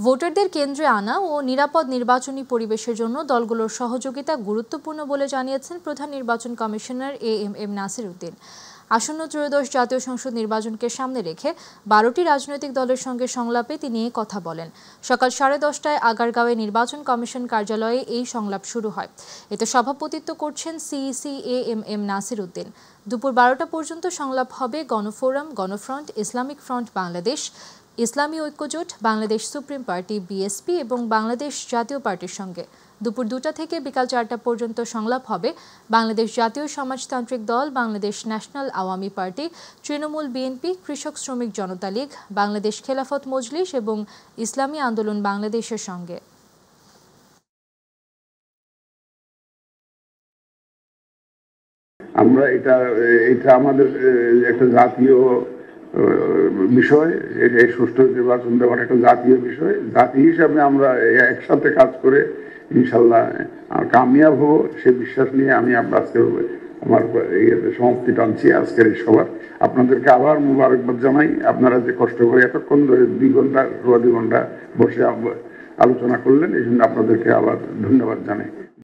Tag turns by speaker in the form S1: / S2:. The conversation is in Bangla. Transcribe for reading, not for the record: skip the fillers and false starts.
S1: ভোটারদের কেন্দ্রে আনা ও নিরাপদ নির্বাচনী পরিবেশের জন্য দলগুলোর সহযোগিতা গুরুত্বপূর্ণ বলে জানিয়েছেন প্রধান নির্বাচন কমিশনার এএমএম নাসির উদ্দিন। আসন্ন ত্রয়োদশ জাতীয় সংসদ নির্বাচনকে সামনে রেখে 12টি রাজনৈতিক দলের সঙ্গে সংলাপে তিনি এ কথা বলেন। সকাল 10:30টায় আগারগাঁওয়ে নির্বাচন কমিশন কার্যালয়ে এই সংলাপ শুরু হয়। এতে সভাপতিত্ব করছেন সিইসি এএমএম নাসির উদ্দিন। দুপুর 12টা পর্যন্ত সংলাপ হবে গণফোরাম, গণফ্রন্ট, ইসলামিক ফ্রন্ট বাংলাদেশ, ইসলামী ঐক্যজোট, বাংলাদেশ সুপ্রিম পার্টি বিএসপি এবং বাংলাদেশ জাতীয় পার্টির সঙ্গে। দুপুর 2টা থেকে বিকাল 4টা পর্যন্ত সংলাপ হবে বাংলাদেশ জাতীয় সমাজতান্ত্রিক দল, Bangladesh national Awami party, Trinamool BNP, কৃষক শ্রমিক জনতা লীগ, বাংলাদেশ খেলাফত মজলিস এবং ইসলামী আন্দোলন বাংলাদেশের সঙ্গে।
S2: আমরা এটা আমাদের একটা জাতীয় বিষয়, এই সুষ্ঠু নির্বাচন দেওয়ার একটা জাতীয় বিষয়। জাতি হিসাবে আমরা একসাথে কাজ করে ইনশাল্লাহ কামিয়াব হব, সে বিশ্বাস নিয়ে আমি আজকে আমার সমাপ্তি টানছি আজকের এই সভার। আপনাদেরকে আবার মুবারকবাদ জানাই। আপনারা যে কষ্ট করে এতক্ষণ ধরে 2 ঘন্টা 2.5 ঘন্টা বসে আলোচনা করলেন, এই জন্য আপনাদেরকে আবার ধন্যবাদ জানাই।